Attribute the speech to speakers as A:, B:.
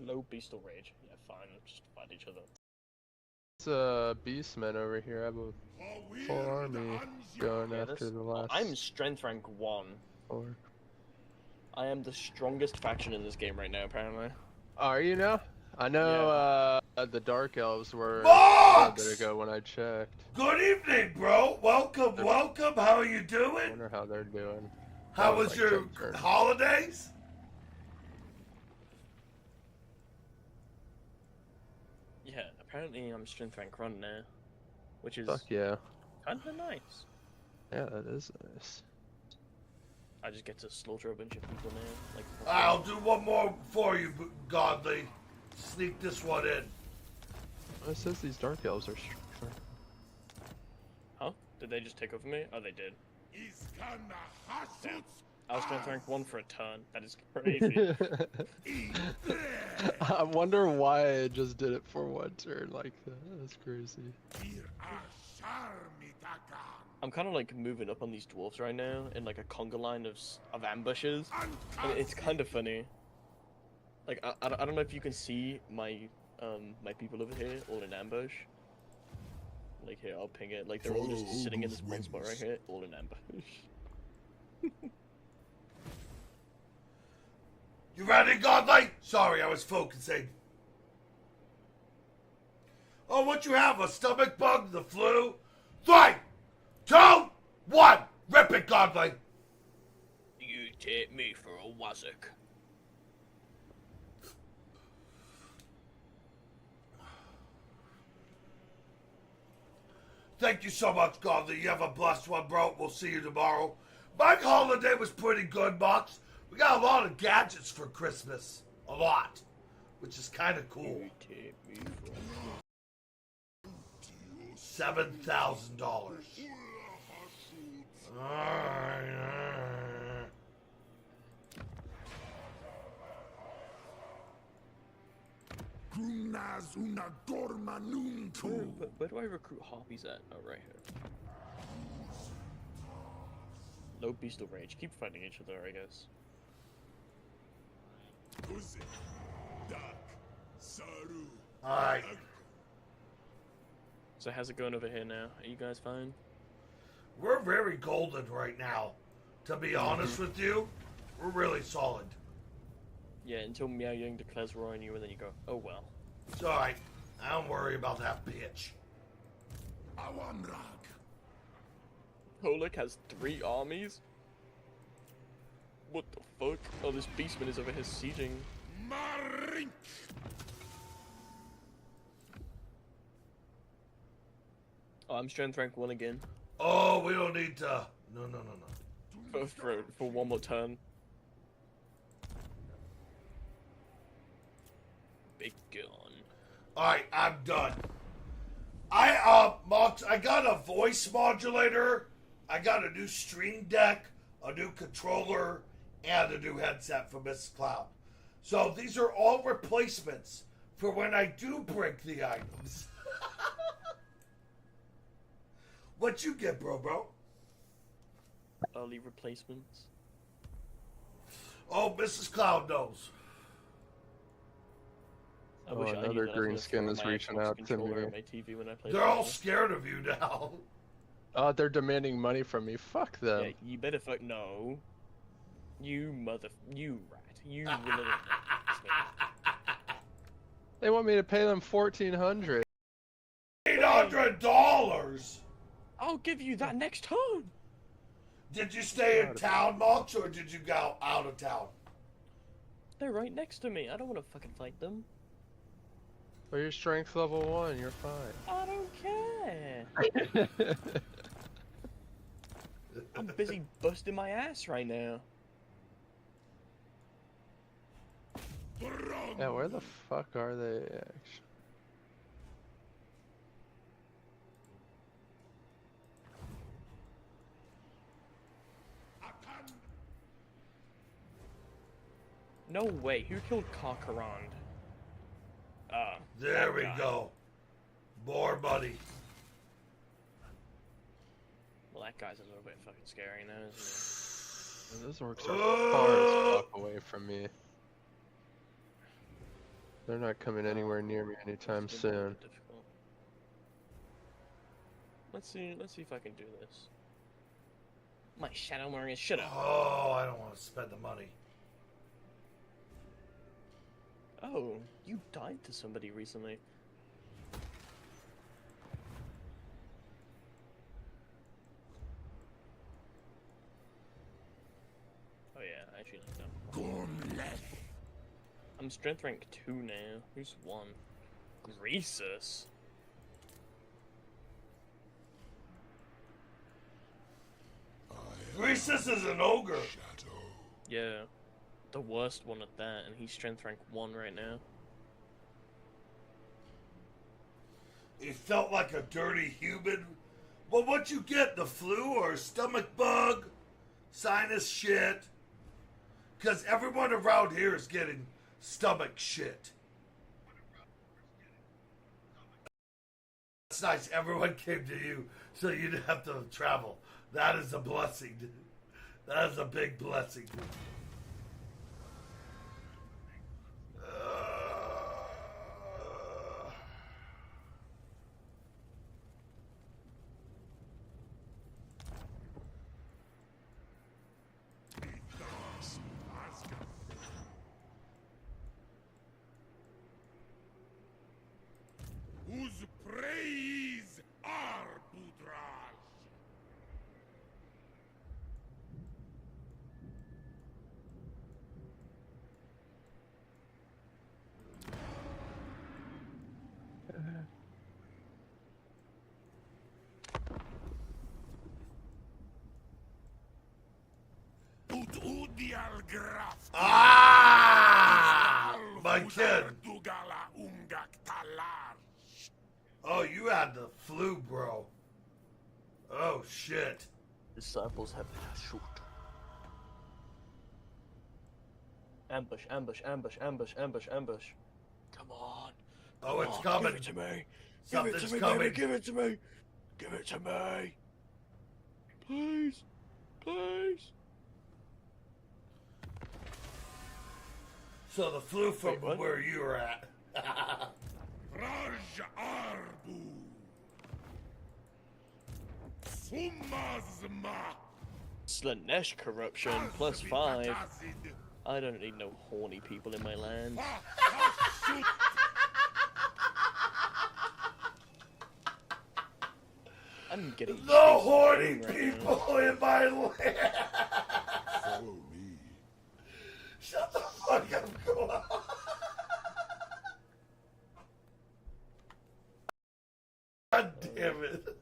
A: Low beastal rage. Yeah, fine. Just fight each other.
B: It's beastmen over here. I have a full army going after the last.
A: I'm strength rank 1.
B: 4.
A: I am the strongest faction in this game right now, apparently.
B: Are you now? I know the Dark Elves were
C: Mox!
B: a bit ago when I checked.
C: Good evening, bro. Welcome. How are you
B: I
C: doing?
B: wonder how they're doing.
C: How was your holidays?
A: Yeah, apparently I'm strength rank 1 now. Which is
B: Fuck yeah.
A: kinda nice.
B: Yeah, that is nice.
A: I just get to slaughter a bunch of people now. Like,
C: I'll do one more for you, Godly. Sneak this one in.
B: It says these Dark Elves are strong.
A: Huh? Did they just take over me? Oh, they did. Damn. I was strength rank 1 for a turn. That is crazy.
B: I wonder why it just did it for one turn like that. That's crazy.
A: I'm kind of like moving up on these dwarves right now in like a conga line of ambushes. And it's kind of funny. Like I don't know if you can see my my people over here all in ambush. Like here, I'll ping it. Like they're all just sitting in this one spot right here, all in ambush.
C: You ready, Godly? Sorry, I was focusing. Oh, what you have? A stomach bug? The flu? 3, 2, 1. Rip it, Godly.
A: You take me for a wazzock.
C: Thank you so much, Godly. You have a blessed one, bro. We'll see you tomorrow. My holiday was pretty good, Mox. We got a lot of gadgets for Christmas. A lot. Which is kind of cool.
A: You take me for
C: $7,000.
A: Where do I recruit harpies at? Oh, right here. Low beastal rage. Keep fighting each other, I guess.
C: Alright.
A: So how's it going over here now? Are you guys fine?
C: We're very golden right now. To be honest with you, we're really solid.
A: Yeah, until Miao Yang declares war on you, and then you go, oh well.
C: It's alright. I don't worry about that bitch.
A: Holek has 3 armies? What the fuck? Oh, this beastman is over here sieging. Oh, I'm strength rank 1 again.
C: Oh, we don't need to... No.
A: For one more turn. Big gun.
C: Alright, I'm done. Mox, I got a voice modulator, I got a new stream deck, a new controller, and a new headset from Mrs. Cloud. So these are all replacements for when I do break the items. What you get, bro?
A: Early replacements.
C: Oh, Mrs. Cloud knows.
A: I wish I knew
B: another
A: that I was
B: green
A: gonna
B: skin
A: throw
B: is
A: my
B: reaching
A: Xbox
B: out to
A: controller
B: me.
A: at my TV when I play
C: They're
A: the
C: all
A: game.
C: scared of you now.
B: Oh, they're demanding money from me. Fuck them.
A: Yeah, you better fuck no. You rat. You will
B: They want me to pay them $1,400.
C: $800.
A: I'll give you that next turn.
C: Did you stay in town, Mox, or did you go out of town?
A: They're right next to me. I don't want to fucking fight them.
B: Well, you're strength level 1. You're fine.
A: I don't care. I'm busy busting my ass right now.
B: Yeah, where the fuck are they actually?
A: No way. Who killed Karkarand?
C: There we go. More money.
A: Well, that guy's a little bit fucking scary now, isn't
B: Those orcs are far as fuck away from me. They're not coming anywhere near me anytime
A: It's gonna be a
B: soon.
A: bit difficult. Let's see if I can do this. My Shadow Warriors, shut up.
C: Oh, I don't want to spend the money.
A: Oh, you died to somebody recently. Oh yeah, I actually like that. I'm strength rank 2 now. Who's 1? Greasus.
C: Greasus is an ogre.
A: Yeah. The worst one at that, and he's strength rank 1 right now.
C: He felt like a dirty human. Well, what you get, the flu or stomach bug, sinus shit? Because everyone around here is getting stomach shit. It's nice everyone came to you so you didn't have to travel. That is a blessing. That is a big blessing.
D: Whose praise are Budraj? Udial Graf.
C: Ah! My kid.
D: Dugala Ungak Talar.
C: Oh, you had the flu, bro. Oh, shit.
A: Disciples have shoot. Ambush, ambush, ambush, ambush, ambush, ambush. Come on.
C: Oh,
A: Come
C: it's
A: on,
C: coming.
A: Give it to me.
C: Something's
A: give it to me,
C: coming.
A: baby. Give it to me. Give it to me. Please. Please.
C: So the flu from
A: Wait, what?
C: where you were at.
D: Raj Arbu. Sumazma.
A: Slanesh corruption plus 5. I don't need no horny people in my land. I'm getting
C: No
A: chased
C: horny
A: right
C: people in my land.
D: Follow me.
C: Shut the fuck up, go on. God damn it.